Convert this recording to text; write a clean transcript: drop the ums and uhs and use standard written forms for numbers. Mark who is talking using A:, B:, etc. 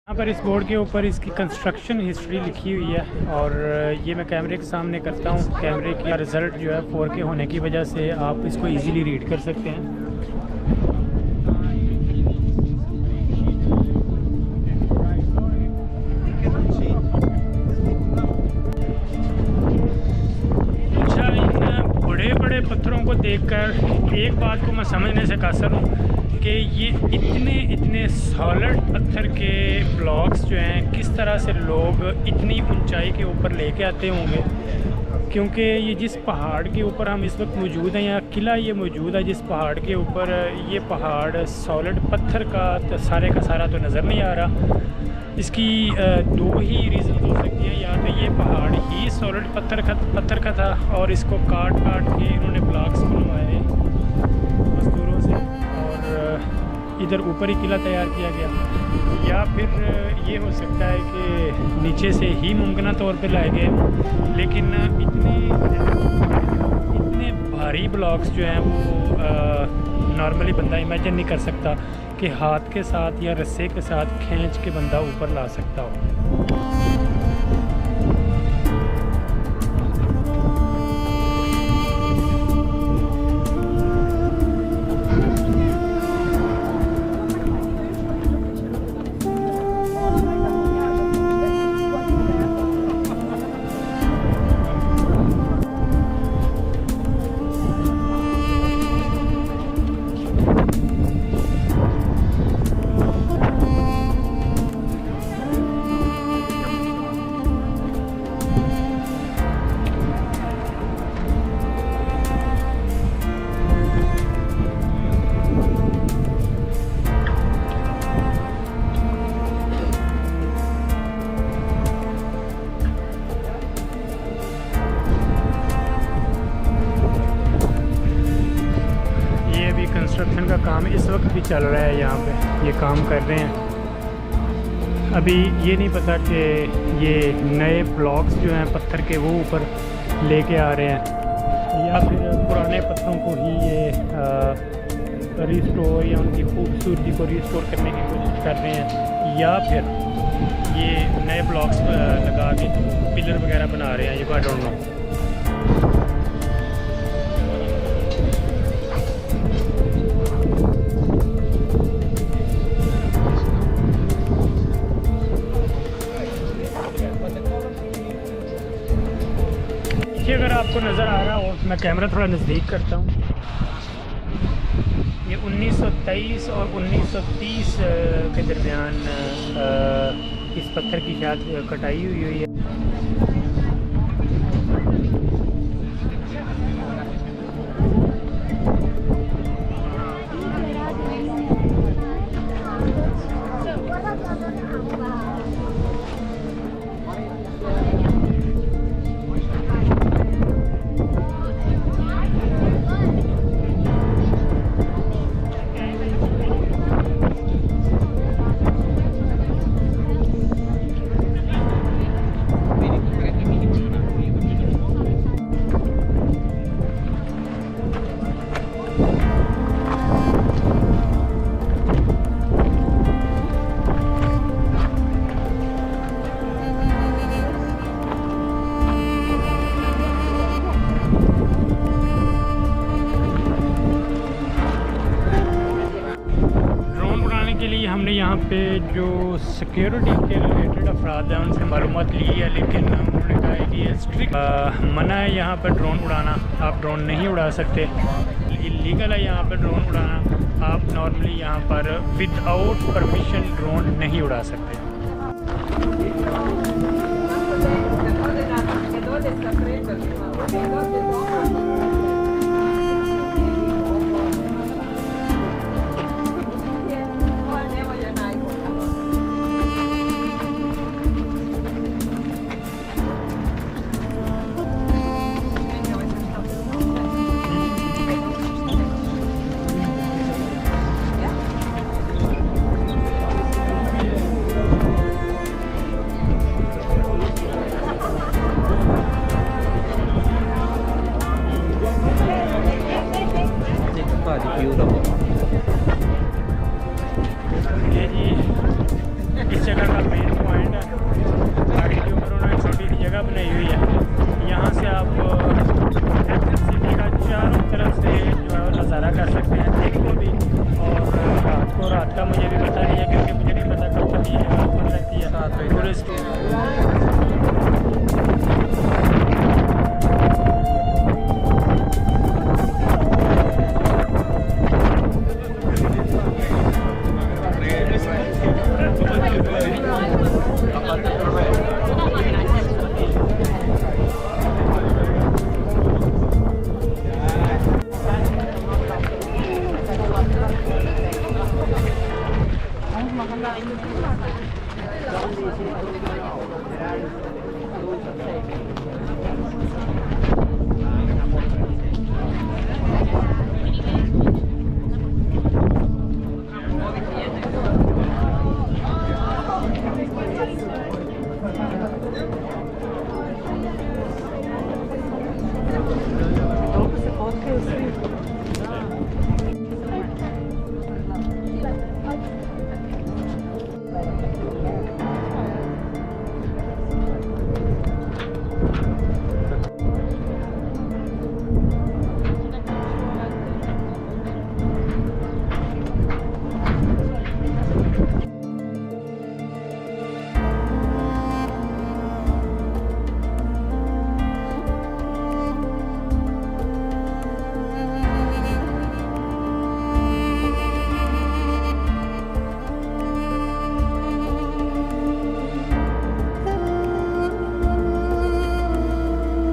A: यहाँ पर इस बोर्ड के ऊपर इसकी कंस्ट्रक्शन हिस्ट्री लिखी हुई है और ये मैं कैमरे के सामने करता हूँ। कैमरे का रिज़ल्ट जो है 4K होने की वजह से आप इसको इजीली रीड कर सकते हैं। अच्छा, इन बड़े बड़े पत्थरों को देखकर एक बात को मैं समझने से कासर हूँ कि ये इतने सॉलिड पत्थर के ब्लॉक्स जो हैं किस तरह से लोग इतनी ऊंचाई के ऊपर लेके आते होंगे, क्योंकि ये जिस पहाड़ के ऊपर हम इस वक्त मौजूद हैं, या किला ये मौजूद है जिस पहाड़ के ऊपर, ये पहाड़ सॉलिड पत्थर का सारा तो नज़र नहीं आ रहा। इसकी दो ही रीज़न हो सकती है, या तो ये पहाड़ ही सॉलिड पत्थर का था और इसको काट के इन्होंने ब्लॉक्स बनवाए मजदूरों से और इधर ऊपर ही किला तैयार किया गया, या फिर ये हो सकता है कि नीचे से ही मुमकिन तौर पे लाए गए। लेकिन इतने भारी ब्लॉक्स जो हैं वो नॉर्मली बंदा इमेजिन नहीं कर सकता कि हाथ के साथ या रस्से के साथ खींच के बंदा ऊपर ला सकता हो। कंस्ट्रक्शन का काम इस वक्त भी चल रहा है, यहाँ पे ये काम कर रहे हैं। अभी ये नहीं पता कि ये नए ब्लॉक्स जो हैं पत्थर के वो ऊपर लेके आ रहे हैं, या फिर पुराने पत्थरों को ही ये रिस्टोर या उनकी खूबसूरती को रिस्टोर करने की कोशिश कर रहे हैं, या फिर ये नए ब्लॉक्स लगा के पिलर वगैरह बना रहे हैं। ये आई डोंट नो। अगर आपको नज़र आ रहा हो, मैं कैमरा थोड़ा नज़दीक करता हूँ। ये 1923 और 1930 के दरमियान इस पत्थर की शायद कटाई हुई है। हमने यहाँ पे जो सिक्योरिटी के रिलेटेड अफराद हैं उनसे मालूमात ली है, लेकिन उन्होंने कहा है कि ये स्ट्रिक्ट मना है यहाँ पर ड्रोन उड़ाना। आप ड्रोन नहीं उड़ा सकते, इलीगल है यहाँ पर ड्रोन उड़ाना। आप नॉर्मली यहाँ पर विदाउट परमिशन ड्रोन नहीं उड़ा सकते। का मेन पॉइंट है। गाड़ी के ऊपर उन्होंने छोटी सी जगह बनाई हुई है। यहाँ से आप एथेंस सिटी का चारों तरफ से जो है नज़ारा कर सकते हैं दिन को भी और रात का मुझे भी पता नहीं है, क्योंकि मुझे नहीं पता कब तक ये जगह ओपन रहती है टूरिस्ट।